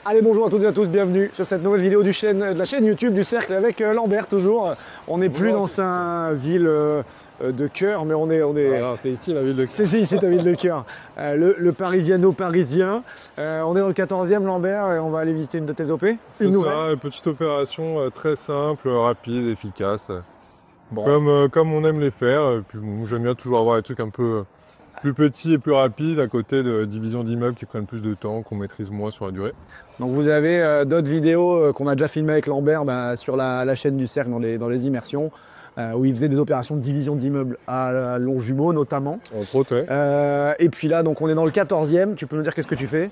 Allez, bonjour à toutes et à tous, bienvenue sur cette nouvelle vidéo de la chaîne YouTube du Cercle avec Lambert toujours. On n'est plus dans un ville de cœur, mais on est... Alors c'est ici la ville de cœur. C'est ici ta ville de cœur. Le Parisiano-parisien. On est dans le 14e Lambert et on va aller visiter une de tes OP. C'est ça, une petite opération très simple, rapide, efficace. Bon. Comme on aime les faire. Puis, j'aime bien toujours avoir des trucs un peu plus petits et plus rapides à côté de divisions d'immeubles qui prennent plus de temps, qu'on maîtrise moins sur la durée. Donc vous avez d'autres vidéos qu'on a déjà filmées avec Lambert sur la chaîne du Cercle dans les immersions. Où il faisait des opérations de division d'immeubles à Longjumeau notamment. Entre autres, ouais. Et puis là, donc on est dans le 14e. Tu peux nous dire qu'est-ce que tu fais?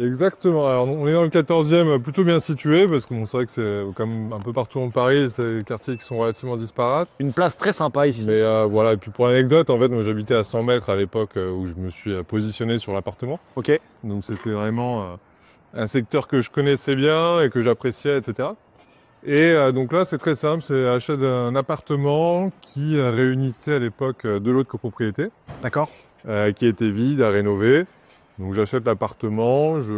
Exactement. Alors, on est dans le 14e, plutôt bien situé, parce que bon, c'est vrai que c'est comme un peu partout dans Paris, c'est des quartiers qui sont relativement disparates. Une place très sympa ici. Mais voilà, et puis pour l'anecdote, en fait, moi j'habitais à 100 mètres à l'époque où je me suis positionné sur l'appartement. Ok. Donc c'était vraiment un secteur que je connaissais bien et que j'appréciais, etc. Et donc là, c'est très simple, c'est l'achat d'un appartement qui réunissait à l'époque deux lots de copropriété. D'accord. Qui était vide, à rénover. Donc j'achète l'appartement, je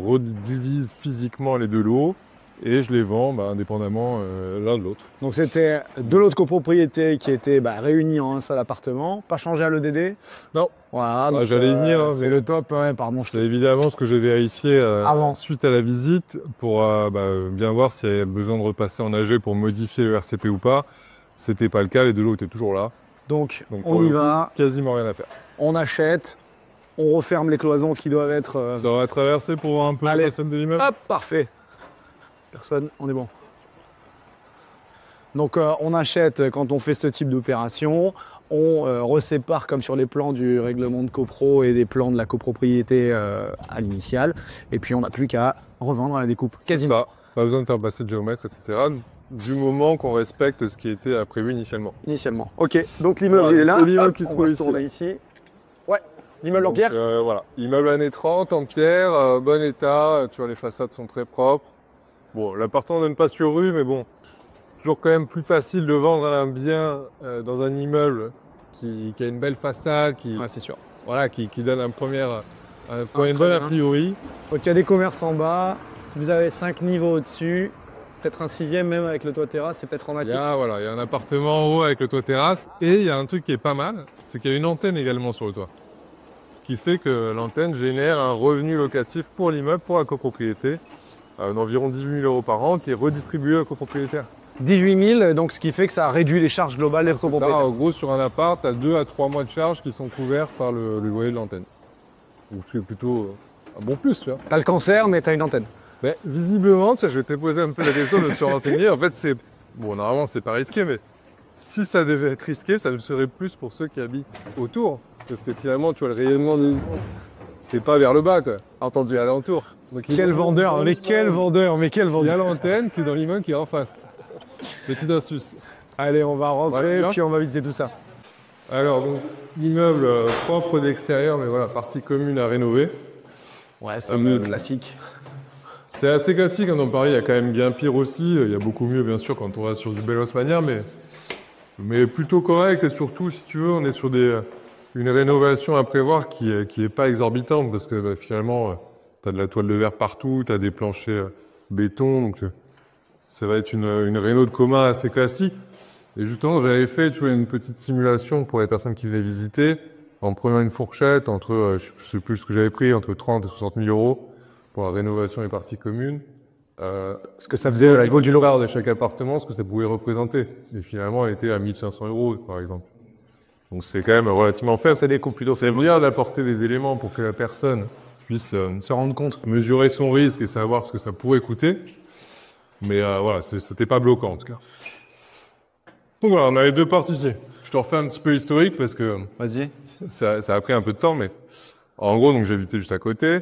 redivise physiquement les deux lots et je les vends indépendamment l'un de l'autre. Donc c'était deux lots de copropriété qui étaient réunis en un seul appartement, pas changé à l'EDD? Non. Voilà, j'allais y venir. C'est le top, ouais, pardon. C'est évidemment ce que j'ai vérifié suite à la visite pour bien voir s'il y avait besoin de repasser en AG pour modifier le RCP ou pas. C'était pas le cas, les deux lots étaient toujours là. Donc on y va. Quasiment rien à faire. On achète, on referme les cloisons qui doivent être... Ça va traverser pour voir un peu la personne de l'immeuble. Hop, parfait. Personne, on est bon. Donc on achète quand on fait ce type d'opération, on resépare comme sur les plans du règlement de copro et des plans de la copropriété à l'initiale, et puis on n'a plus qu'à revendre à la découpe. Quasiment. Pas besoin de faire passer de géomètre, etc. Du moment qu'on respecte ce qui était prévu initialement. Initialement. Ok, donc l'immeuble est là. C'est l'immeuble qui se trouve ici. Ouais, l'immeuble en pierre. Voilà, immeuble années 30 en pierre, bon état, tu vois les façades sont très propres. Bon, l'appartement donne pas sur rue, mais bon, toujours quand même plus facile de vendre un bien dans un immeuble qui a une belle façade, ouais, c'est sûr. Voilà, qui donne une bonne a priori. Donc il y a des commerces en bas, vous avez 5 niveaux au-dessus, peut-être un 6e même avec le toit terrasse, c'est peut-être en attique. Il y a un appartement en haut avec le toit terrasse, et il y a un truc qui est pas mal, c'est qu'il y a une antenne également sur le toit. Ce qui fait que l'antenne génère un revenu locatif pour l'immeuble, pour la copropriété, d'environ 18 000 € par an, qui est redistribué aux copropriétaires. 18 000, donc ce qui fait que ça réduit les charges globales des copropriétaires. En gros, sur un appart, tu as 2 à 3 mois de charges qui sont couverts par le loyer de l'antenne. Donc c'est plutôt un bon plus, tu vois. T'as le cancer, mais t'as une antenne. Mais visiblement, je vais te poser un peu la question de se renseigner. En fait, normalement, c'est pas risqué, mais si ça devait être risqué, ça le serait plus pour ceux qui habitent autour. Parce que finalement, tu vois, le rayonnement c'est pas vers le bas, quoi. Entendu à l'entour. Quel vendeur, mais quel vendeur. Il y a l'antenne qui est dans l'immeuble qui est en face. Petite astuce. Allez, on va rentrer, puis on va visiter tout ça. Alors, donc, l'immeuble propre d'extérieur, mais voilà, partie commune à rénover. Ouais, c'est un classique. C'est assez classique, dans Paris, il y a quand même bien pire aussi. Il y a beaucoup mieux, bien sûr, quand on va sur du bel Haussmannière, mais plutôt correct. Et surtout, si tu veux, on est sur une rénovation à prévoir qui est pas exorbitante, parce que finalement, tu as de la toile de verre partout, tu as des planchers béton, donc ça va être une réno de commun assez classique. Et justement, j'avais fait une petite simulation pour les personnes qui venaient visiter, en prenant une fourchette entre, je sais plus ce que j'avais pris, entre 30 et 60 000 € pour la rénovation des parties communes. Ce que ça faisait, au niveau du loyer de chaque appartement, ce que ça pouvait représenter. Et finalement, elle était à 1 500 € par exemple. Donc c'est quand même relativement faible, c'est des coûts plutôt. C'est bien d'apporter des éléments pour que la personne puisse se rendre compte, mesurer son risque et savoir ce que ça pourrait coûter. Mais voilà, c'était pas bloquant en tout cas. Donc voilà, on a les deux parties ici. Je te refais un petit peu historique parce que vas-y. Ça a pris un peu de temps, mais en gros, donc j'ai visité juste à côté.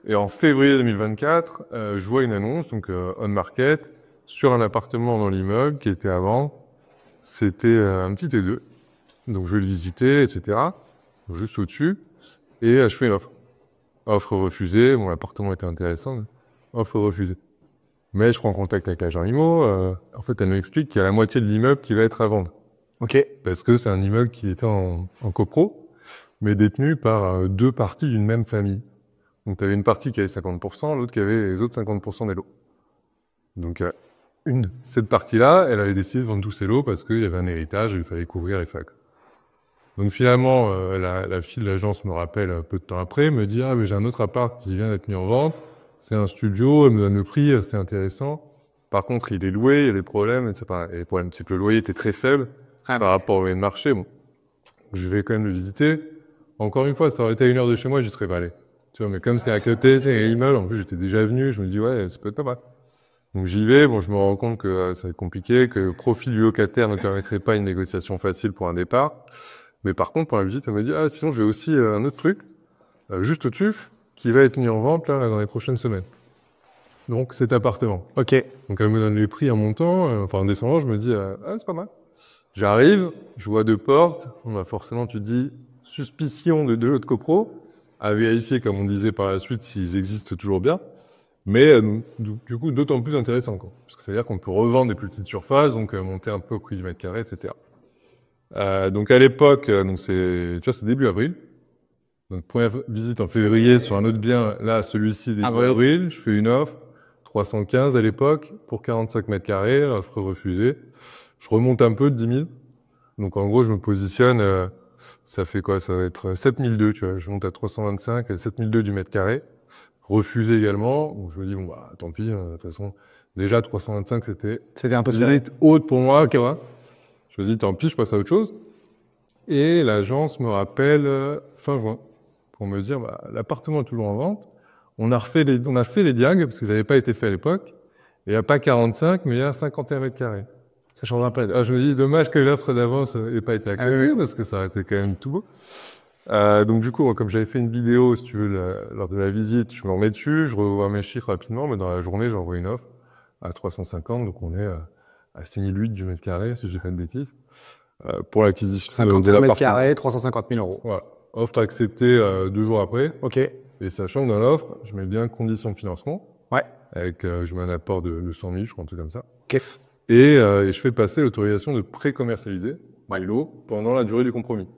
Et en février 2024, je vois une annonce, donc on market, sur un appartement dans l'immeuble qui était à vendre. C'était un petit T2. Donc je vais le visiter, etc. Juste au-dessus. Et je fais une offre. Offre refusée. Bon, l'appartement était intéressant. Mais offre refusée. Mais je prends contact avec l'agent IMO. En fait, elle m'explique qu'il y a la moitié de l'immeuble qui va être à vendre. Ok. Parce que c'est un immeuble qui était en copro, mais détenu par deux parties d'une même famille. Donc, tu avais une partie qui avait 50%, l'autre qui avait les autres 50% des lots. Donc, cette partie-là, elle avait décidé de vendre tous ses lots parce qu'il y avait un héritage et il fallait couvrir les facs. Donc, finalement, la fille de l'agence me rappelle peu de temps après, me dit « Ah, mais j'ai un autre appart qui vient d'être mis en vente. C'est un studio, elle me donne le prix, c'est intéressant. Par contre, il est loué, il y a des problèmes, etc. » Et le problème, c'est que le loyer était très faible par rapport au loyer de marché. Bon, je vais quand même le visiter. Encore une fois, ça aurait été à 1 heure de chez moi, j'y serais pas allé. Tu vois, mais comme c'est à côté, c'est un immeuble, en plus j'étais déjà venu, je me dis ouais, ça peut être pas mal. Donc j'y vais, bon, je me rends compte que ça va être compliqué, que le profil du locataire ne permettrait pas une négociation facile pour un départ. Mais par contre, pour la visite, elle me dit ah sinon j'ai aussi un autre truc, juste au-dessus, qui va être mis en vente là dans les prochaines semaines. Donc cet appartement. Ok. Donc elle me donne les prix en montant, enfin en descendant, je me dis ah c'est pas mal. J'arrive, je vois 2 portes, forcément tu te dis suspicion de l'autre copro, à vérifier comme on disait par la suite s'ils existent toujours bien, mais du coup d'autant plus intéressant quoi, parce que ça veut dire qu'on peut revendre des plus petites surfaces, donc monter un peu au prix du mètre carré, etc. Donc à l'époque, donc c'est début avril. Donc première visite en février sur un autre bien, là celui-ci début avril, je fais une offre 315 à l'époque pour 45 mètres carrés, offre refusée. Je remonte un peu de 10 000. Donc en gros, je me positionne, ça fait quoi? Ça va être 7002, tu vois. Je monte à 325 et 7002 du mètre carré. Refusé également. Donc je me dis, bon, bah, tant pis, de toute façon. Déjà, 325, c'était un peu serré. Haute pour moi, okay, ouais. Je me dis, tant pis, je passe à autre chose. Et l'agence me rappelle fin juin pour me dire, bah, l'appartement est toujours en vente. On a fait les diags parce qu'ils n'avaient pas été faits à l'époque. Il n'y a pas 45, mais il y a 51 mètres carrés. Ça change un peu. Je me dis, dommage que l'offre d'avance n'ait pas été acceptée, parce que ça aurait été quand même tout beau. Donc du coup, comme j'avais fait une vidéo, si tu veux, lors de la visite, je me remets dessus, je revois mes chiffres rapidement, mais dans la journée, j'envoie une offre à 350, donc on est à 6008 du mètre carré, si j'ai pas de bêtises, pour l'acquisition 50 mètres carrés, 350 000 euros. Voilà. Offre acceptée 2 jours après. Ok. Et sachant que dans l'offre, je mets bien conditions de financement. Ouais. Avec, je mets un apport de 100 000, je crois, un truc comme ça. Ok. Et je fais passer l'autorisation de pré-commercialiser my lot pendant la durée du compromis.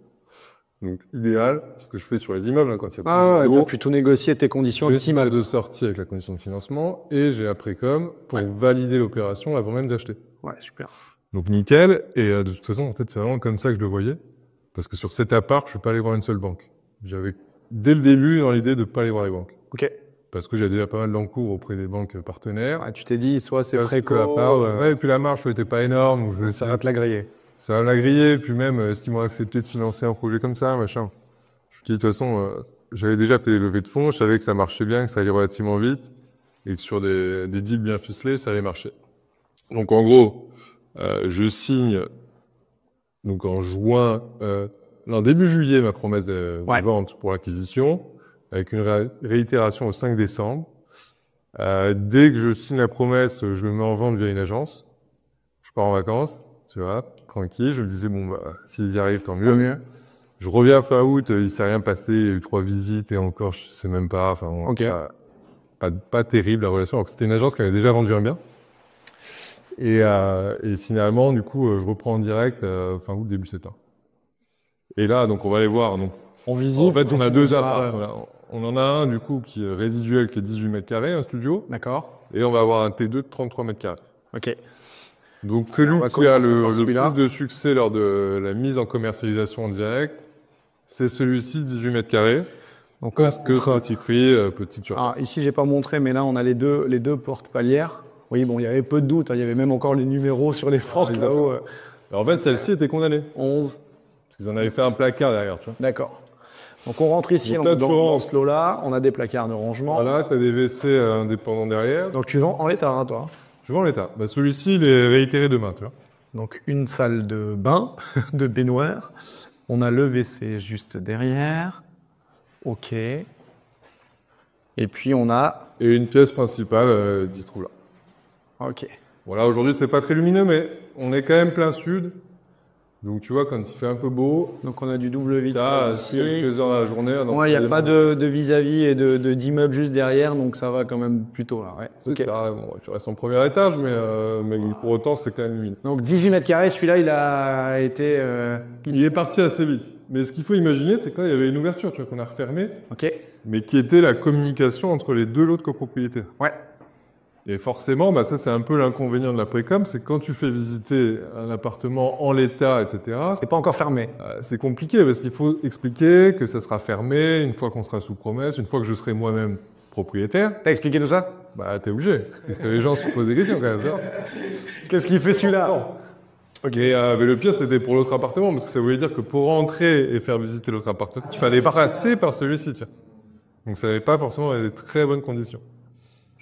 Donc, idéal, ce que je fais sur les immeubles, hein, quand il y a plus de puis tout négocier tes conditions optimales de sortie avec la condition de financement et j'ai après-com pour valider l'opération avant même d'acheter. Ouais, super. Donc, nickel. Et de toute façon, en fait, c'est vraiment comme ça que je le voyais. Parce que sur cet appart, je suis pas allé voir une seule banque. J'avais, dès le début, dans l'idée de pas aller voir les banques. Ok. Parce que j'ai déjà pas mal d'encours auprès des banques partenaires. Ouais, tu t'es dit, soit c'est préco, ouais, et puis la marge n'était pas énorme, donc je vais ça va te la griller. Ça va me la griller, et puis même, est-ce qu'ils m'ont accepté de financer un projet comme ça, machin. Je me dis, de toute façon, j'avais déjà fait des levées de fonds, je savais que ça marchait bien, que ça allait relativement vite, et que sur des deals bien ficelés, ça allait marcher. Donc en gros, je signe, donc en juin, début juillet, ma promesse de vente pour l'acquisition, avec une réitération au 5 décembre. Dès que je signe la promesse, je me mets en vente via une agence. Je pars en vacances, tu vois, tranquille. Je me disais, bon, bah, s'ils y arrivent, tant mieux. Je reviens fin août, il s'est rien passé, il y a eu 3 visites et encore, je sais même pas, enfin, pas terrible la relation. Alors que c'était une agence qui avait déjà vendu un bien. Et finalement, du coup, je reprends en direct fin août, début septembre. Et là, donc, on va aller voir. Donc, on visite. En fait, on a 2 apparts. On en a un, du coup, qui est résiduel, qui est 18 mètres carrés, un studio. D'accord. Et on va avoir un T2 de 33 mètres carrés. Ok. Donc, celui qui a le plus de succès lors de la mise en commercialisation en direct, c'est celui-ci, 18 mètres carrés. Donc, parce que petit prix, petite surface. Alors, ici, j'ai pas montré, mais là, on a les deux portes palières. Oui, bon, il y avait peu de doute. Hein, il y avait même encore les numéros sur les forces là-haut. En fait, celle-ci était condamnée. 11. Parce qu'ils en avaient fait un placard derrière, tu vois. D'accord. Donc, on rentre ici, dans ce lot-là. On a des placards de rangement. Voilà, tu as des WC indépendants derrière. Donc, tu vends en l'état, hein, toi? Je vends en l'état. Bah, celui-ci, il est réitéré demain, tu vois. Donc, une salle de bain, de baignoire. On a le WC juste derrière. Ok. Et puis, on a... Et une pièce principale qui se trouve là. Ok. Voilà, aujourd'hui, c'est pas très lumineux, mais on est quand même plein sud. Donc, tu vois, quand il fait un peu beau... Donc, on a du double vitrage ici. Quelques heures à la journée. Ouais, il n'y a pas de vis-à-vis et d'immeuble juste derrière, donc ça va quand même plutôt là. Ouais. C'est ça, bon, tu restes en premier étage, mais pour autant, c'est quand même lumineux. Donc, 18 mètres carrés, celui-là, il a été... Il est parti assez vite. Mais ce qu'il faut imaginer, c'est quand il y avait une ouverture, tu vois, qu'on a refermée, Ok. mais qui était la communication entre les deux lots de copropriété. Ouais. Et forcément, bah, ça c'est un peu l'inconvénient de la précom, c'est que quand tu fais visiter un appartement en l'état, etc., C'est pas encore fermé. c'est compliqué parce qu'il faut expliquer que ça sera fermé une fois qu'on sera sous promesse, une fois que je serai moi-même propriétaire. T'as expliqué tout ça? Bah t'es obligé, parce que les gens se posent des questions quand même. Qu'est-ce qu'il fait celui-là? Ok, mais le pire c'était pour l'autre appartement, parce que ça voulait dire que pour rentrer et faire visiter l'autre appartement, il fallait passer par celui-ci, tu vois. Donc ça n'avait pas forcément des très bonnes conditions.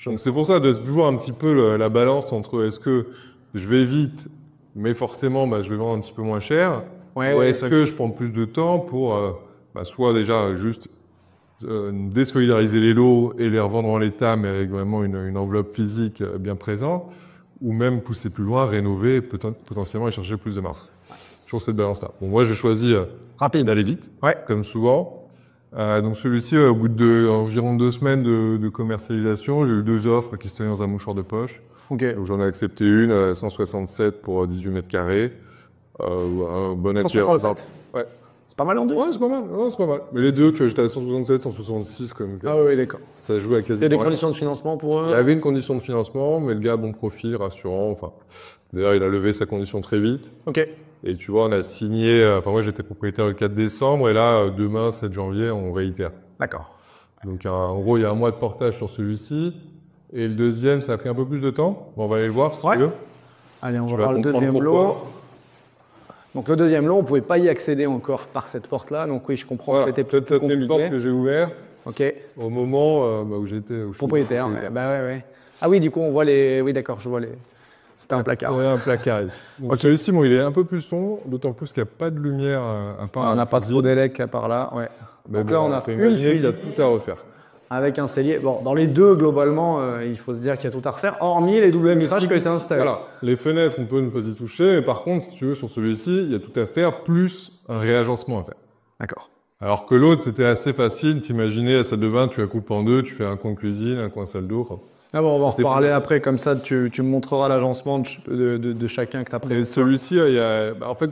Donc c'est pour ça de toujours un petit peu la balance entre est-ce que je vais vite, mais forcément bah, je vais vendre un petit peu moins cher, ou est-ce que je prends plus de temps pour bah, soit déjà juste désolidariser les lots et les revendre en l'état, mais avec vraiment une enveloppe physique bien présente, ou même pousser plus loin, rénover, potentiellement et chercher plus de marge. Toujours cette balance-là. Bon, moi, j'ai choisi d'aller vite, comme souvent. Donc celui-ci, au bout d'environ 2 semaines de commercialisation, j'ai eu 2 offres qui se tenaient dans un mouchoir de poche. Ok. Donc j'en ai accepté une, 167 pour 18 mètres carrés. Un bon actuel. 167. Ouais. C'est pas mal en deux? Ouais, c'est pas mal. Ouais, c'est pas mal. Mais les deux, que j'étais à 167, 166, comme Ah oui, d'accord. ça joue à quasiment. Il y a des conditions de financement pour eux? Il y avait une condition de financement, mais le gars, bon profil, rassurant. Enfin, d'ailleurs, il a levé sa condition très vite. Ok. Et tu vois, on a signé. Enfin, moi, j'étais propriétaire le 4 décembre, et là, demain, 7 janvier, on réitère. D'accord. Donc, en gros, il y a un mois de portage sur celui-ci. Et le deuxième, ça a pris un peu plus de temps. Bon, on va aller le voir, si tu veux. Allez, on Tu va vas voir le comprendre deuxième pourquoi. lot. Donc le deuxième lot, on ne pouvait pas y accéder encore par cette porte-là. Donc oui, je comprends Voilà. que c'était Peut-être plus ça, c'est une porte compliqué. que j'ai ouverte Ok. au moment où j'étais au Propriétaire. Ouais. Bah ouais. Ah oui, du coup, on voit les... Oui, d'accord, je vois les... C'était un placard. Ouais, un placard ici. Donc celui-ci, bon, il est un peu plus sombre, d'autant plus qu'il n'y a pas de lumière à part. On n'a pas trop d'élec à part là. Ouais. Mais Donc bon, là, on a faut une imaginer qu'il y cuisine a tout à refaire. avec un cellier. Bon, dans les deux, globalement, il faut se dire qu'il y a tout à refaire, hormis les doubles vitrages que c'est installé. Voilà. Les fenêtres, on peut ne pas y toucher, mais par contre, si tu veux, sur celui-ci, il y a tout à faire, plus un réagencement à faire. D'accord. Alors que l'autre, c'était assez facile. T'imaginais, la salle de bain, tu la coupes en deux, tu fais un coin cuisine, un coin salle d'eau. Enfin, Ah bon, on va en C'était reparler possible. après, comme ça, tu me montreras l'agencement de chacun que tu as pris. Et celui-ci, il y a, bah, en fait,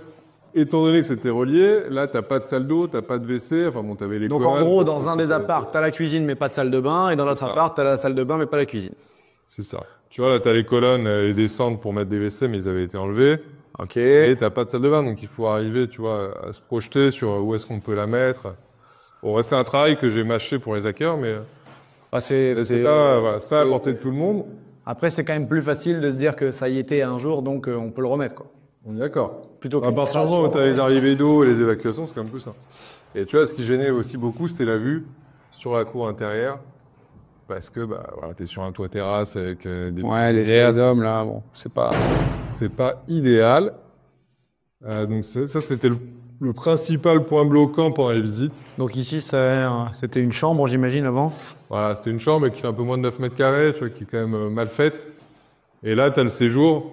étant donné que c'était relié, là, t'as pas de salle d'eau, t'as pas de WC, enfin bon, t'avais les Donc en colonnes, gros, parce dans que un des t'avais- apparts, tu as la cuisine mais pas de salle de bain, et dans l'autre ça. appart, tu as la salle de bain mais pas la cuisine. C'est ça. Tu vois, là, t'as les colonnes et des centres pour mettre des WC, mais ils avaient été enlevés. Ok. Et t'as pas de salle de bain, donc il faut arriver, tu vois, à se projeter sur où est-ce qu'on peut la mettre. Bon, c'est un travail que j'ai mâché pour les hackers, mais Bah, c'est pas, voilà, c'est pas à la portée de tout le monde. Après, c'est quand même plus facile de se dire que ça y était un jour, donc on peut le remettre, quoi. On est d'accord. Plutôt À partir du moment où tu as les arrivées d'eau et les évacuations, c'est quand même plus simple. Et tu vois, ce qui gênait aussi beaucoup, c'était la vue sur la cour intérieure. Parce que bah, voilà, tu es sur un toit terrasse avec des... Ouais, les aérodromes, là, bon, c'est pas... C'est pas idéal. Donc ça, c'était le principal point bloquant pendant les visites. Donc ici, c'était une chambre, j'imagine, avant. Voilà, c'était une chambre qui fait un peu moins de 9 mètres carrés, tu vois, qui est quand même mal faite. Et là, tu as le séjour,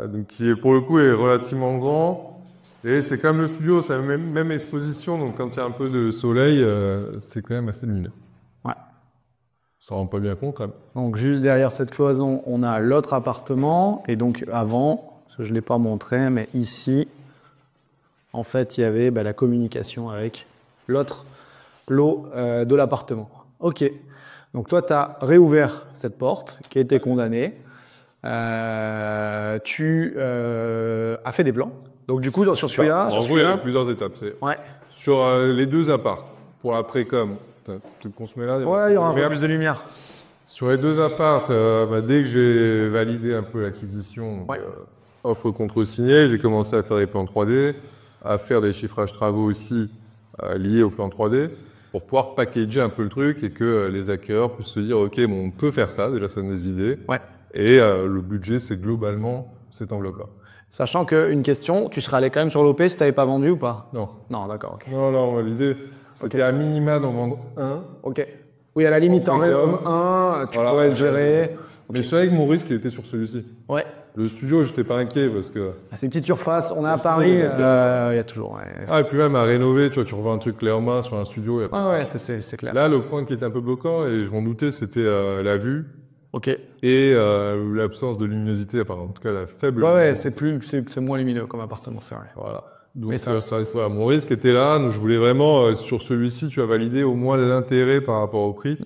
donc qui est, pour le coup est relativement grand. Et c'est quand même le studio, c'est la même exposition, donc quand il y a un peu de soleil, c'est quand même assez lumineux. Ouais. Ça rend pas bien compte quand même. Donc juste derrière cette cloison, on a l'autre appartement. Et donc avant, parce que je ne l'ai pas montré, mais ici, en fait, il y avait la communication avec l'autre lot de l'appartement. Ok. Donc toi, tu as réouvert cette porte qui a été condamnée. Tu as fait des plans. Donc du coup, sur celui-là... En gros, il y a plusieurs étapes. C'est Ouais. sur les deux appartes, pour la précom, peut-être qu'on se met là. Ouais, il y aura un peu Mais plus de lumière. sur les deux appartes, dès que j'ai validé un peu l'acquisition, donc, Ouais. offre contre-signée, j'ai commencé à faire des plans 3D, à faire des chiffrages travaux aussi liés au plan 3D, pour pouvoir packager un peu le truc et que les hackers puissent se dire, ok, bon, on peut faire ça, déjà ça donne des idées. Ouais. Et le budget, c'est globalement cette enveloppe-là. Sachant qu'une question, tu serais allé quand même sur l'OP si tu n'avais pas vendu ou pas? Non. Non, d'accord, ok. Non, l'idée, c'était à minima d'en vendre un. Ok. Oui, à la limite, en Minimum. un, tu Voilà. pourrais le gérer. Mais je savais que mon risque, il était sur celui-ci. Ouais. Le studio, j'étais pas inquiet parce que... Ah, c'est une petite surface, on est à Paris, il y a toujours. Ouais, Ah, et puis même à rénover, tu vois, tu revends un truc clé en main sur un studio. Y a pas de ouais, souci. c'est clair. Là, le point qui était un peu bloquant, et je m'en doutais, c'était la vue Ok. et l'absence de luminosité, en tout cas la faible Ouais, luminosité. c'est moins lumineux comme appartement, c'est vrai. Voilà. Donc Mais ça- voilà, mon risque était là. Donc je voulais vraiment, sur celui-ci, tu as validé au moins l'intérêt par rapport au prix.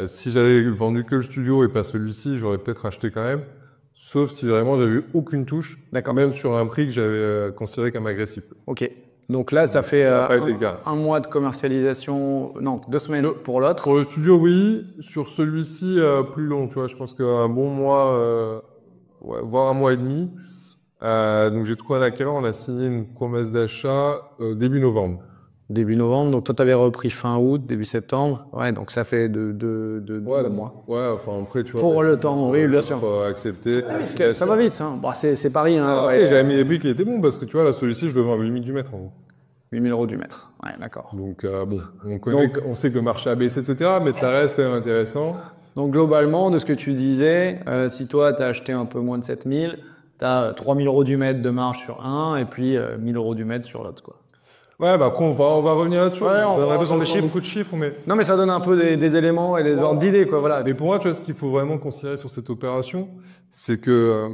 Si j'avais vendu que le studio et pas celui-ci, j'aurais peut-être acheté quand même. Sauf si vraiment j'avais eu aucune touche, D'accord. même sur un prix que j'avais considéré comme agressif. Ok. Donc là, ça fait Ça a pas été le cas. un mois de commercialisation, non, 2 semaines pour l'autre. Pour le studio, oui. Sur celui-ci, plus long, tu vois. Je pense qu'un bon mois, ouais, voire un mois et demi. Donc j'ai trouvé un acquéreur, on a signé une promesse d'achat début novembre. Début novembre, donc toi, tu avais repris fin août, début septembre. Ouais, donc ça fait deux mois. Ouais, enfin après, tu vois. Pour le temps, oui, bien sûr. Faut accepter. Ça va vite, hein. Bon, c'est Paris, hein. Ouais, j'avais mis des prix qui étaient bons parce que tu vois, là, celui-ci, je le vends à 8000 du mètre en gros. 8 000 € du mètre. Ouais, d'accord. Donc bon, on sait que le marché a baissé, etc. Mais ça reste quand même intéressant. Donc globalement, de ce que tu disais, si toi, tu as acheté un peu moins de 7 000, tu as 3 000 € du mètre de marge sur un et puis 1 000 € du mètre sur l'autre, quoi. Ouais, bah après, on va revenir là-dessus. Ouais, on va pas revenir besoin sur beaucoup de chiffres, mais... Non, mais ça donne un peu des éléments et des ordres d'idées, quoi, voilà. Mais pour moi, tu vois, ce qu'il faut vraiment considérer sur cette opération, c'est que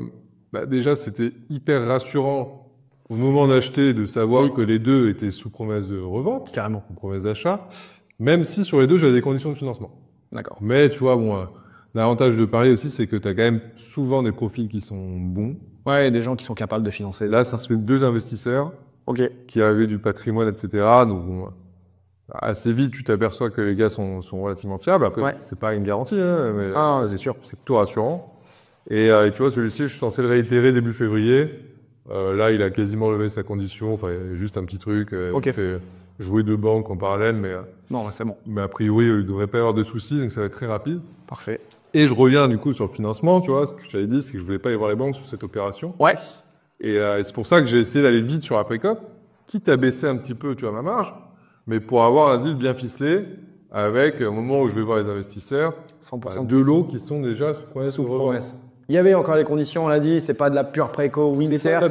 déjà, c'était hyper rassurant au moment d'acheter de savoir que les deux étaient sous promesse de revente, Carrément. ou promesse d'achat, même si sur les deux, j'avais des conditions de financement. D'accord. Mais tu vois, bon, l'avantage de Paris aussi, c'est que tu as quand même souvent des profils qui sont bons. Ouais, des gens qui sont capables de financer. Là, ça se fait 2 investisseurs Ok. qui avaient du patrimoine, etc. Donc, bon, assez vite, tu t'aperçois que les gars sont relativement fiables. Après, Ouais. c'est pas une garantie, hein, mais c'est sûr. c'est plutôt rassurant. Et tu vois, celui-ci, je suis censé le réitérer début février. Là, il a quasiment levé sa condition. Enfin, il y a juste un petit truc. Ok. Il fait jouer 2 banques en parallèle, Non, c'est bon. mais a priori, il ne devrait pas y avoir de soucis, donc ça va être très rapide. Parfait. Et je reviens du coup sur le financement, tu vois. Ce que j'avais dit, c'est que je voulais pas aller voir les banques sur cette opération. Ouais. Et c'est pour ça que j'ai essayé d'aller vite sur la précope, quitte à baisser un petit peu, tu vois, ma marge, mais pour avoir un deal bien ficelé, avec au moment où je vais voir les investisseurs, 100% deux lots qui sont déjà sous promesse. sous promesse. Il y avait encore les conditions, on l'a dit, c'est pas de la pure préco Windsor,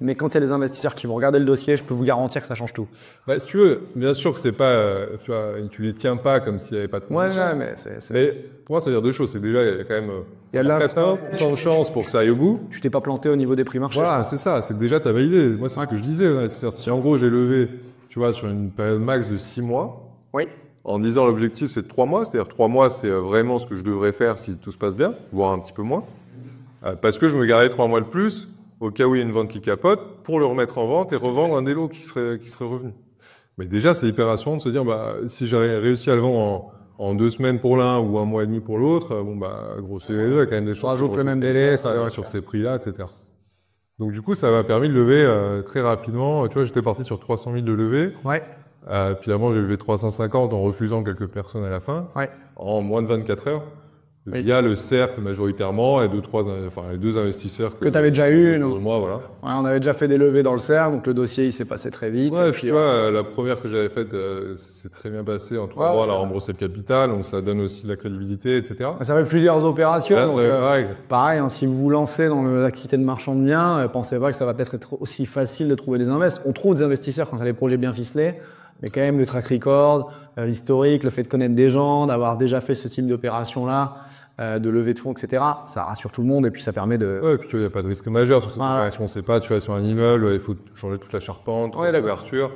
mais quand il y a des investisseurs qui vont regarder le dossier, je peux vous garantir que ça change tout. Bah, si tu veux, bien sûr que c'est pas, tu vois, tu les tiens pas comme s'il y avait pas de conditions. Ouais, mais Mais pour moi, ça veut dire deux choses. C'est déjà, il y a quand même Il y a de la- 4% chance pour que ça aille au bout. tu t'es pas planté au niveau des prix marchés. Voilà, c'est ça. C'est que déjà, tu as validé. Moi, c'est ce que je disais. Ouais. C'est-à-dire, si en gros, j'ai levé, tu vois, sur une période max de 6 mois, Oui. en disant l'objectif, c'est de 3 mois. C'est-à-dire 3 mois, c'est vraiment ce que je devrais faire si tout se passe bien, voire un petit peu moins. Parce que je me gardais 3 mois de plus, au cas où il y a une vente qui capote, pour le remettre en vente et revendre un des lots qui serait revenu. Mais déjà, c'est hyper rassurant de se dire, bah, si j'avais réussi à le vendre en 2 semaines pour l'un ou 1 mois et demi pour l'autre, bon, bah, grosso modo, il y a quand même des chances. rajoute le même délai, ça va. sur ces prix-là, etc. Donc, du coup, ça m'a permis de lever très rapidement. Tu vois, j'étais parti sur 300 000 de levée. Ouais. Finalement, j'ai levé 350 en refusant quelques personnes à la fin, Ouais. en moins de 24 heures. Oui. Via le cercle majoritairement et les deux investisseurs Que t'avais déjà eu, nous. moi, voilà. Ouais, on avait déjà fait des levées dans le cerf, donc le dossier il s'est passé très vite. Ouais, Et puis tu vois, la première que j'avais faite, c'est très bien passé. En 3 Ouais, mois, ça- elle a remboursé le capital, donc ça donne aussi de la crédibilité, etc. Ça fait plusieurs opérations. Là, donc, c'est pareil. pareil, hein, si vous vous lancez dans l'activité de marchand de biens, pensez pas que ça va peut-être être aussi facile de trouver des investisseurs. On trouve des investisseurs quand il y a des projets bien ficelés, mais quand même le track record, l'historique, le fait de connaître des gens, d'avoir déjà fait ce type d'opération-là, de levée de fonds, etc. Ça rassure tout le monde et puis ça permet de... Ouais, et puis tu vois, il n'y a pas de risque majeur sur cette Ouais. opération. On sait pas, tu vois, sur un immeuble, il faut changer toute la charpente, Ouais, d'accord. couverture.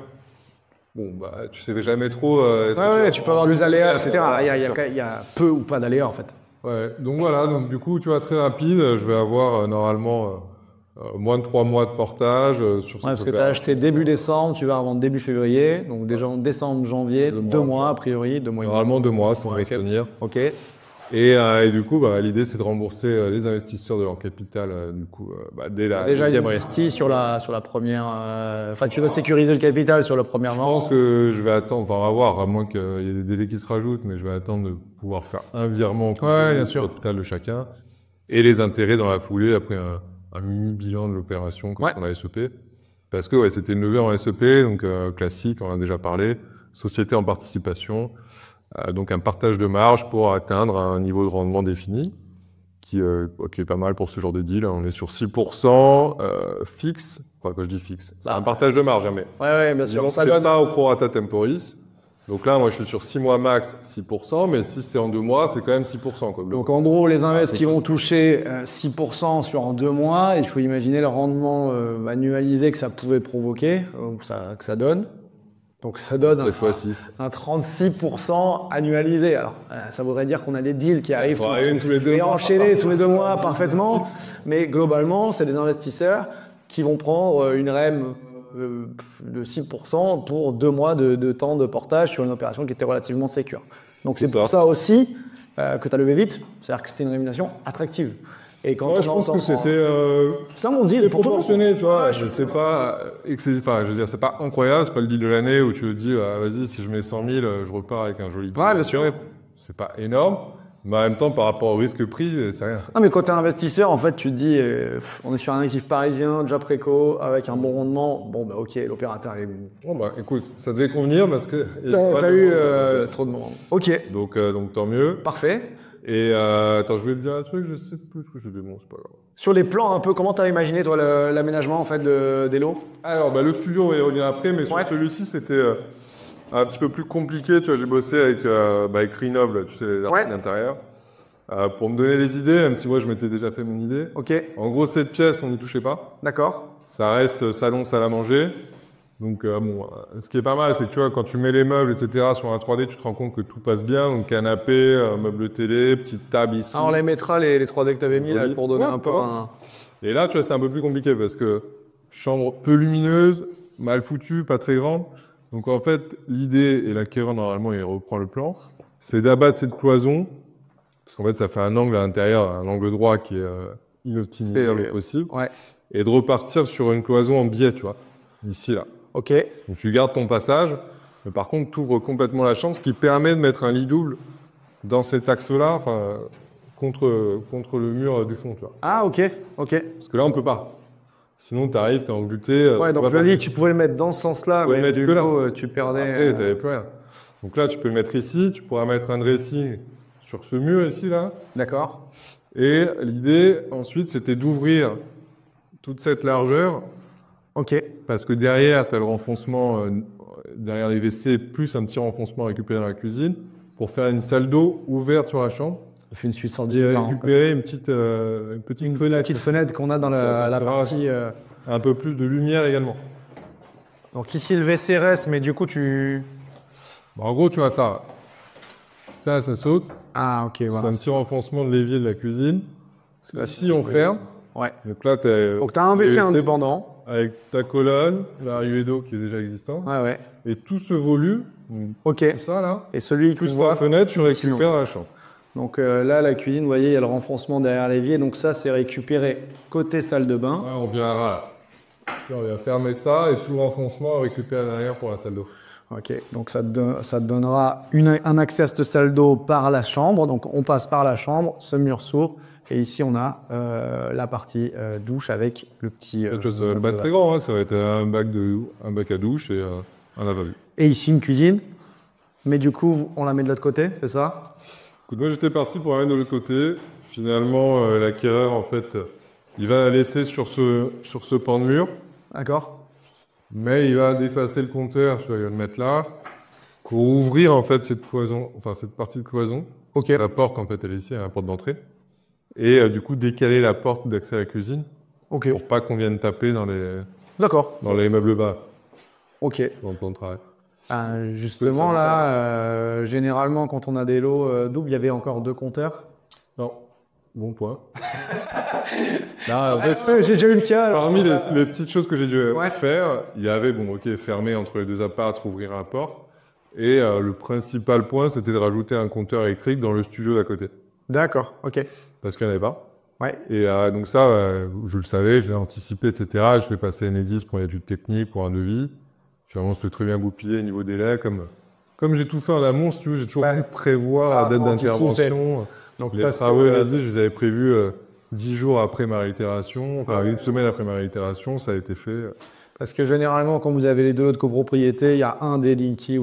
Bon, bah, tu sais jamais trop. Ouais, tu peux avoir des aléas, etc. Là, il y a peu ou pas d'aléas en fait. Ouais, donc voilà, donc du coup, tu vois, très rapide, je vais avoir normalement moins de 3 mois de portage sur cette Parce que tu as opération. acheté début décembre, tu vas revendre début février, donc déjà en décembre, janvier, 2 mois a priori, 2 mois et demi. Normalement 2 mois, ça va se tenir. Ok. Et du coup, bah, l'idée, c'est de rembourser les investisseurs de leur capital, du coup, dès la Déjà, il y a deuxième. investi sur la première. Enfin, tu vas sécuriser le capital sur la première Je vente. pense que je vais attendre, enfin, on va voir, à moins qu'il y ait des délais qui se rajoutent, mais je vais attendre de pouvoir faire un virement bien sûr. au capital de chacun et les intérêts dans la foulée après un mini bilan de l'opération quand on a SEP. Parce que ouais, c'était une levée en SEP, donc classique, on en a déjà parlé, société en participation, donc un partage de marge pour atteindre un niveau de rendement défini qui est pas mal pour ce genre de deal. On est sur 6% fixe, enfin quand je dis fixe, c'est un partage de marge, jamais. Ouais, bien sûr. Donc, c'est pas au prorata temporis. Donc là, moi, je suis sur 6 mois max, 6%, mais si c'est en 2 mois, c'est quand même 6%. Quoi. Donc en gros, les invests qui vont toucher 6% sur en 2 mois, il faut imaginer le rendement annualisé que ça pouvait provoquer, que ça donne. Donc ça donne un 36% annualisé. Alors ça voudrait dire qu'on a des deals qui arrivent tous les 2 et mois. enchaînés tous les 2 mois parfaitement. Mais globalement, c'est des investisseurs qui vont prendre une REM de 6% pour 2 mois de temps de portage sur une opération qui était relativement sécure. Donc c'est pour ça aussi que tu as levé vite, c'est-à-dire que c'était une rémunération attractive. Et quand je pense que c'était proportionné, tu vois. Je sais pas, enfin, je veux dire, c'est pas incroyable, c'est pas le deal de l'année où tu te dis, vas-y, si je mets 100 000, je repars avec un joli. Ouais, bien sûr. C'est pas énorme. Mais en même temps, par rapport au risque pris, c'est rien. Non, mais quand tu es investisseur, en fait, tu te dis, on est sur un actif parisien, déjà préco, avec un bon rendement. Bon, bah, ok, l'opérateur est. Bon, bah, écoute, ça devait convenir parce que. T'as eu trop de monde. Ok. Donc, tant mieux. Parfait. Et attends, je voulais te dire un truc, je sais plus ce que je dis, bon, c'est pas grave. Sur les plans, un peu, comment tu as imaginé, toi, l'aménagement, en fait, des lots? Alors, le studio, on va y revenir après, mais sur celui-ci, c'était un petit peu plus compliqué. Tu vois, j'ai bossé avec Rinov, là, tu sais, les artistes d'intérieur. Pour me donner des idées, même si moi je m'étais déjà fait mon idée. Ok. En gros, cette pièce, on n'y touchait pas. D'accord. Ça reste salon, salle à manger. Donc ce qui est pas mal, c'est que tu vois, quand tu mets les meubles, etc. sur un 3D, tu te rends compte que tout passe bien. Donc canapé, meuble télé, petite table ici. Ah, on les mettra les 3D que tu avais mis là pour donner un peu un. Et là, tu vois, c'était un peu plus compliqué parce que chambre peu lumineuse, mal foutue, pas très grande. Donc en fait, l'idée, et l'acquéreur normalement il reprend le plan, c'est d'abattre cette cloison. Parce qu'en fait, ça fait un angle à l'intérieur, un angle droit qui est inoptimisé possible. Ouais. Et de repartir sur une cloison en biais, tu vois, ici, là. Ok. Donc tu gardes ton passage, mais par contre, tu ouvres complètement la chambre, ce qui permet de mettre un lit double dans cet axe-là, enfin, contre le mur du fond, tu vois. Ah, ok. Ok. Parce que là, on peut pas. Sinon, tu arrives, tu es englouté. Ouais, donc tu as dit que tu pouvais le mettre dans ce sens-là, mais du coup, tu perdais. Après, t'avais plus rien. Donc là, tu peux le mettre ici, tu pourras mettre un dressing sur ce mur ici, là. D'accord. Et l'idée, ensuite, c'était d'ouvrir toute cette largeur. Ok. Parce que derrière, tu as le renfoncement, derrière les WC, plus un petit renfoncement récupéré dans la cuisine, pour faire une salle d'eau ouverte sur la chambre. Ça fait une suite sans Et récupérer une petite fenêtre. Petite fenêtre qu'on a dans la partie. Un peu plus de lumière également. Donc ici, le WC reste, mais du coup, tu. En gros, tu vois ça. Ça saute. Ah, ok, voilà. C'est un petit renfoncement de l'évier de la cuisine. Là, ici, on ferme. Ouais. Donc là, tu as un WC indépendant. Avec ta colonne, l'arrivée d'eau qui est déjà existante. Ouais. Et tout ce volume, ok. Tout ça là, et celui plus la fenêtre, tu récupères la chambre. Donc là, la cuisine, vous voyez, il y a le renfoncement derrière l'évier. Donc ça, c'est récupéré côté salle de bain. Ouais, on verra là. On va fermer ça et tout le renfoncement est récupéré derrière pour la salle d'eau. Ok, donc ça te donnera un accès à cette salle d'eau par la chambre. Donc on passe par la chambre, ce mur s'ouvre. Et ici, on a la partie douche avec le petit. Ça va pas être très grand, hein. Ça va être un bac à douche et un lavabo. Et ici, une cuisine. Mais du coup, on la met de l'autre côté, c'est ça? Écoute, moi, j'étais parti pour la mettre de l'autre côté. Finalement, l'acquéreur, en fait, il va la laisser sur ce pan de mur. D'accord. Mais il va défacer le compteur, tu vois, il va le mettre là, pour ouvrir en fait cette cloison, enfin cette partie de cloison. Ok. La porte en fait elle est ici, la porte d'entrée. Et du coup décaler la porte d'accès à la cuisine. Ok. Pour pas qu'on vienne taper dans les. D'accord. Dans les meubles bas. Ok. Dans le plan de travail. Justement là, généralement quand on a des lots doubles, il y avait encore 2 compteurs. Non. Bon point. Là, en fait, j'ai déjà eu le cas. Parmi les petites choses que j'ai dû faire, il y avait, fermer entre les 2 apparts, ouvrir la porte. Et le principal point, c'était de rajouter un compteur électrique dans le studio d'à côté. D'accord, ok. Parce qu'il n'y en avait pas. Ouais. Et donc ça, je le savais, je l'ai anticipé, etc. Je fais passer Enedis pour une étude technique, pour un devis. Finalement, c'est très bien goupillé au niveau délai. Comme j'ai tout fait en amont, si tu veux, j'ai toujours pu prévoir la date d'intervention. Donc les travaux Enedis, je les avais prévus 10 jours après ma réitération, enfin 1 semaine après ma réitération, ça a été fait. Parce que généralement, quand vous avez les 2 lots de copropriété, il y a un des Linky,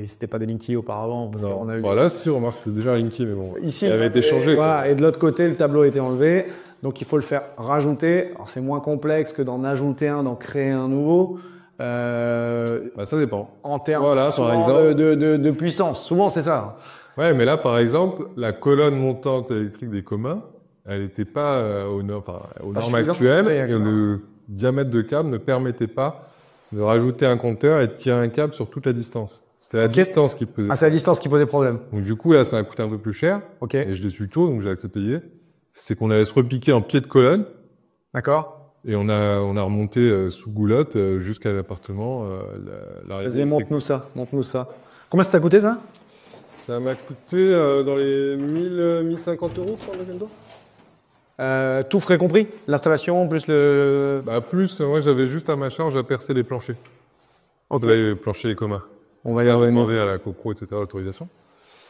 c'était pas des Linky auparavant. Parce qu'on a eu... Là, si, remarque, c'était déjà Linky, mais bon, ici, il avait été changé. Voilà, et de l'autre côté, le tableau a été enlevé. Donc il faut le faire rajouter. Alors c'est moins complexe que d'en ajouter un, d'en créer un nouveau. Bah, ça dépend. En termes Voilà, par exemple. de puissance. Souvent, c'est ça. Ouais, mais là, par exemple, la colonne montante électrique des communs, elle n'était pas aux normes suffisante. actuelles. Oui, Et d'accord. le diamètre de câble ne permettait pas de rajouter un compteur et de tirer un câble sur toute la distance. C'était la distance qui pesait. Ah, c'est la distance qui posait problème. Donc du coup, là, ça a coûté un peu plus cher. Ok. Et je l'ai su tôt, donc j'ai accepté payer. C'est qu'on allait se repiquer en pied de colonne. D'accord. Et on a remonté sous goulotte jusqu'à l'appartement. Vas-y, montre-nous ça. Montre-nous ça. Combien ça t'a coûté, ça? Ça m'a coûté dans les 1050 € pour le week-end. Tout frais compris? L'installation plus le... Bah plus, moi j'avais juste à ma charge à percer les planchers. Ok. Les planchers communs. On va y J'ai revenir. demandé à la copro, etc. l'autorisation.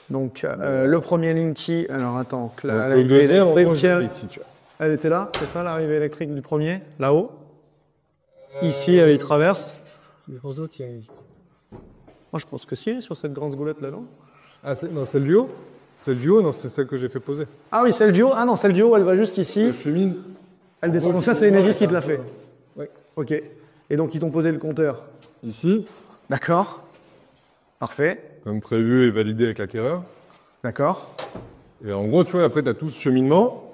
Donc, le premier Linky... Alors, attends. Donc, le deuxième, en gros, j'étais ici, tu vois. Elle était là, c'est ça l'arrivée électrique du premier? Là-haut? Ici, il traverse. Moi, je pense que si, sur cette grande goulette là-dedans. Ah, non, c'est le du haut? C'est le du haut, non, c'est celle que j'ai fait poser. Ah oui, celle du haut. Ah non, celle du haut, elle va jusqu'ici. Je chemine. Elle descend. Donc ça, c'est Enedis qui te l'a fait. Oui. Ok. Et donc, ils t'ont posé le compteur. Ici, D'accord. Parfait. comme prévu et validé avec l'acquéreur. D'accord. Et en gros, tu vois, après, tu as tout ce cheminement.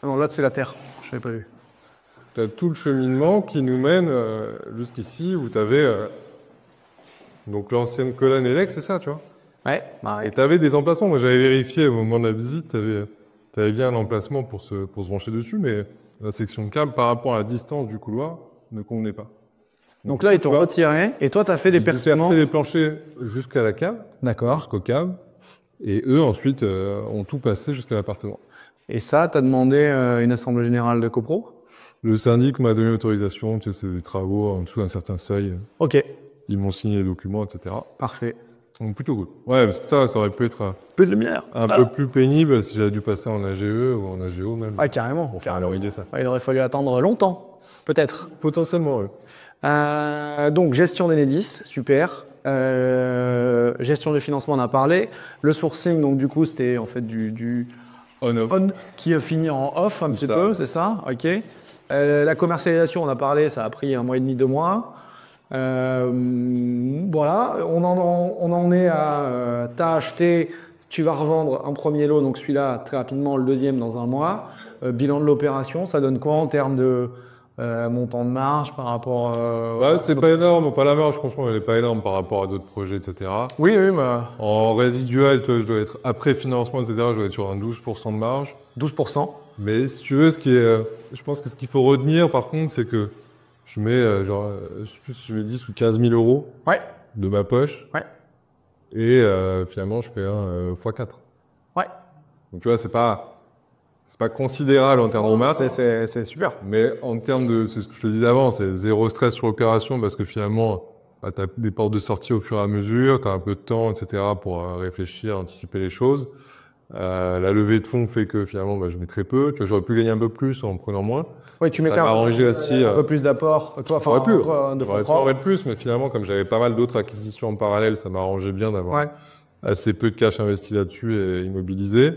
Ah non, là, c'est la terre. Je n'avais pas vu. Tu as tout le cheminement qui nous mène jusqu'ici où tu avais donc l'ancienne colonne élect, c'est ça, tu vois. Ouais. Bah, Et tu avais des emplacements. Moi, j'avais vérifié au moment de la visite, tu avais bien un emplacement pour se brancher dessus, mais la section de câble, par rapport à la distance du couloir, ne convenait pas. donc là, ils t'ont retiré. Et toi, tu as fait des J'ai percements. percé les planchers jusqu'à la cave, D'accord. jusqu'au câble, et eux, ensuite, ont tout passé jusqu'à l'appartement. Et ça, tu as demandé une assemblée générale de copro? Le syndic m'a donné l'autorisation, tu sais, c'est des travaux en dessous d'un certain seuil. Ok. Ils m'ont signé les documents, etc. Parfait. Donc plutôt cool. Ouais, parce que ça aurait pu être Peu de lumière. un peu plus pénible si j'avais dû passer en AGE ou en AGO même. Ah, carrément. Pour faire valoriser ça. Ouais, il aurait fallu attendre longtemps. Peut-être. Potentiellement, oui. Donc, gestion d'Enedis, super. Gestion de financement, on a parlé. Le sourcing, donc du coup, c'était en fait du On-off. on qui a fini en off un petit peu, c'est ça? Ok. La commercialisation, on a parlé, ça a pris 1 mois et demi, 2 mois. Voilà, on en est à t'as acheté, tu vas revendre un premier lot, donc celui-là très rapidement, le deuxième dans 1 mois. Bilan de l'opération, ça donne quoi en termes de montant de marge par rapport Ouais, c'est pas énorme. Enfin, la marge, franchement, elle est pas énorme par rapport à d'autres projets, etc. Oui, oui, mais En résiduel, tu vois, je dois être après financement, etc. Je dois être sur un 12% de marge. 12%. Mais si tu veux, je pense que ce qu'il faut retenir, par contre, c'est que je mets je sais plus si je mets 10 ou 15 000 euros Ouais, de ma poche. ouais, Et finalement, je fais un x4. ouais. Donc tu vois, c'est pas considérable en termes de masse. C'est super. Mais en termes de, c'est ce que je te disais avant, c'est zéro stress sur l'opération parce que finalement, bah, tu as des portes de sortie au fur et à mesure, tu as un peu de temps, etc. pour réfléchir, anticiper les choses. La levée de fonds fait que finalement, bah, je mets très peu. Tu vois, j'aurais pu gagner un peu plus en prenant moins. Oui, tu Ça mettais m'a arrangé aussi. un peu plus d'apport. Toi, J'aurais pu. de J'aurais fonds pu en propres. mettre plus, mais finalement, comme j'avais pas mal d'autres acquisitions en parallèle, ça m'arrangeait bien d'avoir Ouais. assez peu de cash investi là-dessus et immobilisé.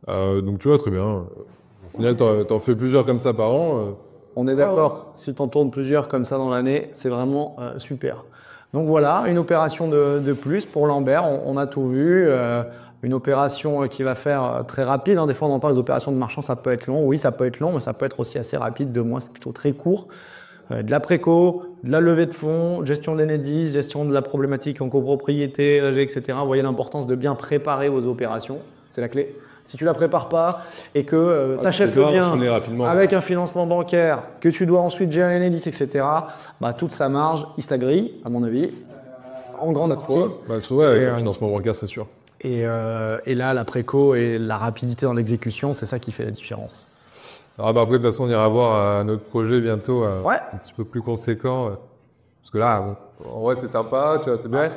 Donc tu vois, très bien. Au final, t'en fais plusieurs comme ça par an. On est d'accord. Si tu en tournes plusieurs comme ça dans l'année, c'est vraiment super. Donc voilà, une opération de plus pour Lambert. On a tout vu. Une opération qui va faire très rapide. Des fois, on en parle des opérations de marchand, ça peut être long. Oui, ça peut être long, mais ça peut être aussi assez rapide. 2 mois, c'est plutôt très court. De la préco, de la levée de fonds, gestion d'Enedis, gestion de la problématique en copropriété, etc. Vous voyez l'importance de bien préparer vos opérations. C'est la clé. Si tu la prépares pas et que tu achètes le bien avec un financement bancaire, que tu dois ensuite gérer Enedis, etc., bah, toute sa marge, il s'agrille, à mon avis, en grande partie. Bah, ouais, avec un financement bancaire, c'est sûr. Et là, la préco et la rapidité dans l'exécution, c'est ça qui fait la différence. Alors, bah, après, de toute façon, on ira voir un autre projet bientôt, Ouais. un petit peu plus conséquent. Parce que là, bon, en vrai, c'est sympa, tu vois, c'est bien.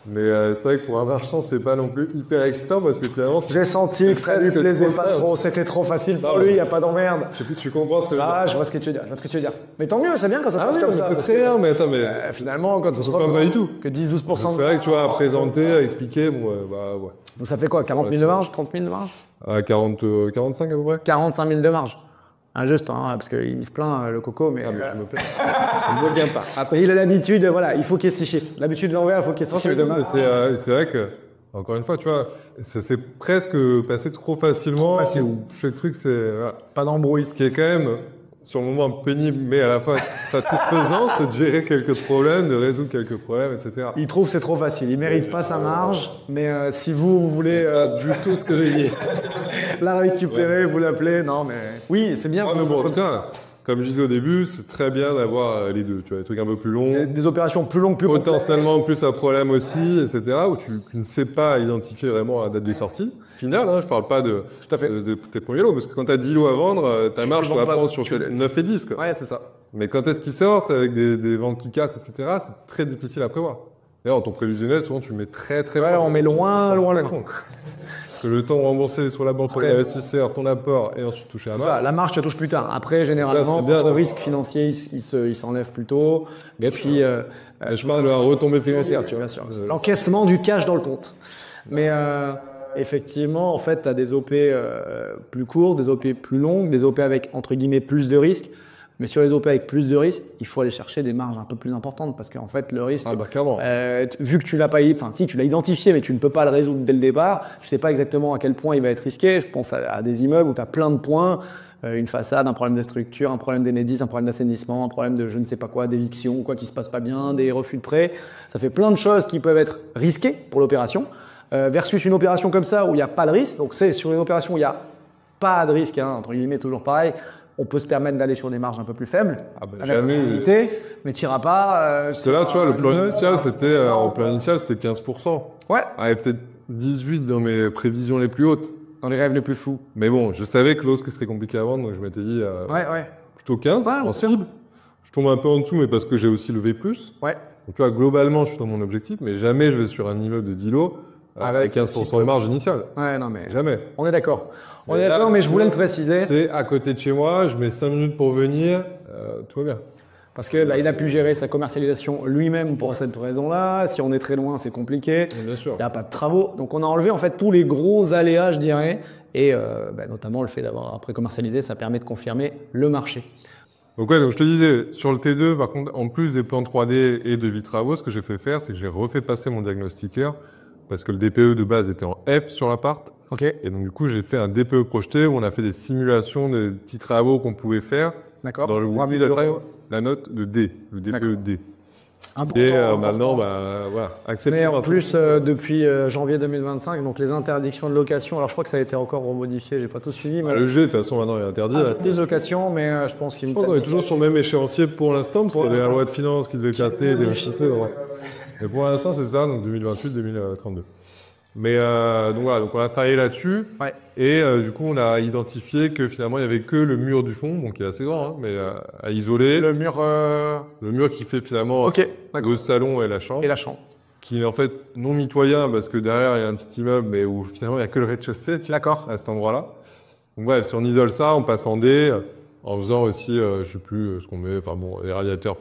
Mais c'est vrai que pour un marchand, c'est pas non plus hyper excitant parce que finalement... J'ai senti que ça lui plaisait pas trop, c'était trop facile pour lui, il n'y a pas d'emmerde. Je sais plus, tu comprends ce que je veux dire. Ah, je vois ce que tu veux dire, je vois ce que tu veux dire. Mais tant mieux, c'est bien quand ça se passe comme ça. C'est parce très que, bien, mais attends, mais... finalement, quand on se pas du tout. que 10-12%. C'est vrai que tu vois, à présenter, à expliquer, bon, bah ouais. Donc ça fait quoi, 40 000 de marge, 30 000 de marge? 45 à peu près. 45 000 de marge. Injuste, hein, parce qu'il se plaint, le coco, mais Ah, mais je me plains. Je ne me gagne pas. après, il a l'habitude, voilà, il faut qu'il séché. L'habitude de l'envers, il faut qu'il séché demain. C'est vrai que, encore une fois, tu vois, ça s'est presque passé trop facilement. Facile. Chaque truc, c'est voilà. Pas d'embrouille. Ce qui est quand même, sur le moment, pénible, mais à la fois satisfaisant, c'est de gérer quelques problèmes, de résoudre quelques problèmes, etc. Il trouve que c'est trop facile. Il mérite pas sa marge, mais si vous voulez Du tout ce que j'ai dit. la récupérer, vous l'appelez, non, mais oui, c'est bien. Ah, mais bon, tiens, comme je disais au début, c'est très bien d'avoir les deux. Tu vois, des trucs un peu plus longs, Des opérations plus longues, plus potentiellement plus un problème aussi, etc., où tu ne sais pas identifier vraiment la date de sortie finale. Hein, je parle pas de, Tout à fait. de tes premiers lots, parce que quand tu as 10 lots à vendre, ta marge, tu vends vas pas, prendre sur tu laisses. 9 et 10. Quoi. Ouais, c'est ça. Mais quand est-ce qu'ils sortent, avec des ventes qui cassent, etc., c'est très difficile à prévoir. D'ailleurs, dans ton prévisionnel, souvent, tu mets très Ouais, loin. on met loin la main. Parce que le temps de rembourser sur la banque pour Ouais. l'investisseur, ton apport, et ensuite toucher à C'est la ça, marge. la marge, tu la touches plus tard. Après, généralement, Là, c'est bien. votre risque financier, il s'enlève plus tôt. Et puis, Je parle de la retombée financière, tu vois. bien sûr, l'encaissement du cash dans le compte. Mais effectivement, en fait, tu as des OP plus courtes, des OP plus longues, des OP avec, entre guillemets, plus de risques. Mais sur les OP avec plus de risques, il faut aller chercher des marges un peu plus importantes parce qu'en fait, le risque, Ah bah clairement. vu que tu l'as pas, enfin si tu l'as identifié, mais tu ne peux pas le résoudre dès le départ, tu sais pas exactement à quel point il va être risqué. Je pense à des immeubles où tu as plein de points, une façade, un problème de structure, un problème d'Enedis, un problème d'assainissement, un problème de je ne sais pas quoi, d'éviction, quoi qui se passe pas bien, des refus de prêt. Ça fait plein de choses qui peuvent être risquées pour l'opération, versus une opération comme ça où il n'y a pas de risque. Donc c'est sur une opération où il n'y a pas de risque, hein, entre guillemets, toujours pareil. On peut se permettre d'aller sur des marges un peu plus faibles, Ah bah, avec jamais. probabilité, mais tu n'iras pas. Parce que là, tu vois, le plan initial, c'était en plan initial, c'était 15%. Ouais, Ah, et peut-être 18 dans mes prévisions les plus hautes. dans les rêves les plus fous. Mais bon, je savais que l'autre serait compliqué à vendre, donc je m'étais dit Ouais. plutôt 15 Ouais, en bien sûr. cible. Je tombe un peu en dessous, mais parce que j'ai aussi levé plus. Ouais. Donc tu vois, globalement, je suis dans mon objectif, mais jamais je vais sur un immeuble de 10 lots avec 15% de marge initiale. Ouais, non, mais Jamais. on est d'accord. On est Mais là, d'accord, mais je c'est- voulais le préciser. C'est à côté de chez moi, je mets 5 minutes pour venir, tout va bien. Parce que là, il a pu gérer sa commercialisation lui-même pour cette raison-là. Si on est très loin, c'est compliqué. Bien sûr. Il n'y a pas de travaux. Donc, on a enlevé en fait tous les gros aléas, je dirais. Et notamment le fait d'avoir après commercialisé, ça permet de confirmer le marché. Donc ouais, donc je te disais, sur le T2, par contre, en plus des plans 3D et de vitraux, ce que j'ai fait faire, c'est que j'ai refait passer mon diagnostiqueur, parce que le DPE de base était en F sur l'appart. Ok. Et donc du coup, j'ai fait un DPE projeté où on a fait des simulations de petits travaux qu'on pouvait faire. D'accord. Dans le wiki de travail, la note de D, le DPE D. Et maintenant, voilà, accepté. Mais en plus, depuis janvier 2025, donc les interdictions de location, alors je crois que ça a été encore remodifié, j'ai pas tout suivi, mais Le G, de toute façon, maintenant, est interdit. là. des locations, mais je pense qu'il Je crois qu'on est toujours sur le même échéancier pour l'instant, parce qu'il y avait la loi de finances qui devait casser, des HCC. Ouais. Mais pour l'instant, c'est ça, donc 2028-2032. Mais donc voilà, donc on a travaillé là-dessus. Ouais. Et du coup, on a identifié que finalement, il n'y avait que le mur du fond, donc qui est assez grand, hein, mais à isoler. le mur Le mur qui fait finalement Ok, d'accord. le salon et la chambre. et la chambre. Qui est en fait non mitoyen parce que derrière, il y a un petit immeuble, mais où finalement, il n'y a que le rez-de-chaussée. Tu vois, D'accord. à cet endroit-là. Donc bref, si on isole ça, on passe en D, en faisant aussi, je sais plus ce qu'on met, enfin bon, les radiateurs,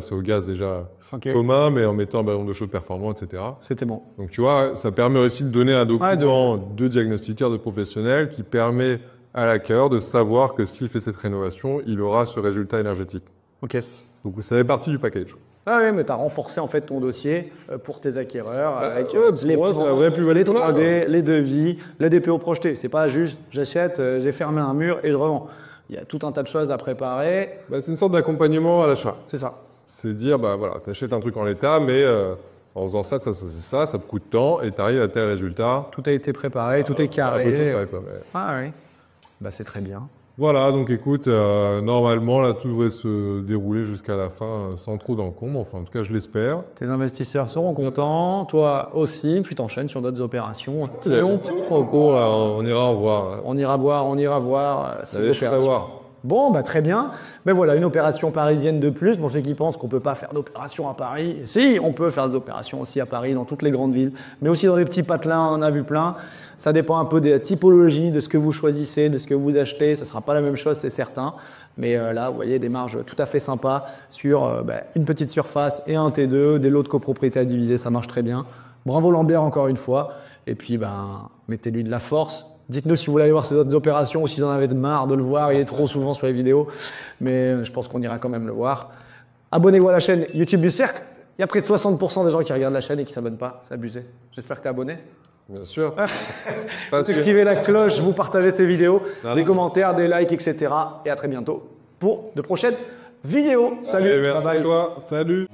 c'est au gaz déjà Ok. commun, mais en mettant un ballon de chaude performant, etc. C'était bon. Donc tu vois, ça permet aussi de donner un document de diagnostiqueur de professionnel qui permet à l'acquéreur de savoir que s'il fait cette rénovation, il aura ce résultat énergétique. Ok. Donc ça fait partie du package. Ah oui, mais tu as renforcé en fait ton dossier pour tes acquéreurs avec ouais, parce que les pour moi, c'est la vraie plus-value les qu'on a, 3D, les devis, les DPO projetés. C'est pas juste j'achète, j'ai fermé un mur et je revends. Il y a tout un tas de choses à préparer. Bah, c'est une sorte d'accompagnement à l'achat. C'est ça. C'est dire, bah voilà, t'achètes un truc en l'état, mais en faisant ça, ça te coûte tant, et t'arrives à tel résultat. Tout a été préparé, tout est Un peu de carré. choses, ouais, quoi, mais- Ah oui. Bah c'est très bien. Voilà, donc écoute, normalement, là, tout devrait se dérouler jusqu'à la fin sans trop d'encombre. Enfin, en tout cas, je l'espère. Tes investisseurs seront contents, toi aussi, puis t'enchaînes sur d'autres opérations. Et on au cours, là, on ira en voir. On ira voir ces Allez, je ferai opérations. voir. Bon, bah très bien. Mais voilà, une opération parisienne de plus. Bon, ceux qui pensent qu'on ne peut pas faire d'opération à Paris. Si, on peut faire des opérations aussi à Paris, dans toutes les grandes villes, mais aussi dans les petits patelins, on en a vu plein. Ça dépend un peu de la typologie, de ce que vous choisissez, de ce que vous achetez. Ça ne sera pas la même chose, c'est certain. Mais là, vous voyez, des marges tout à fait sympas sur une petite surface et un T2, des lots de copropriété à diviser, ça marche très bien. Bravo Lambert encore une fois. Et puis, mettez-lui de la force Dites-nous si vous voulez aller voir ces autres opérations ou si vous en avez marre de le voir. Il est trop souvent sur les vidéos. Mais je pense qu'on ira quand même le voir. Abonnez-vous à la chaîne YouTube du Cercle. Il y a près de 60% des gens qui regardent la chaîne et qui ne s'abonnent pas. C'est abusé. J'espère que tu es abonné. Bien sûr. Activez la cloche, vous partagez ces vidéos, des commentaires, des likes, etc. Et à très bientôt pour de prochaines vidéos. Salut. Allez, merci bye bye. à toi. Salut.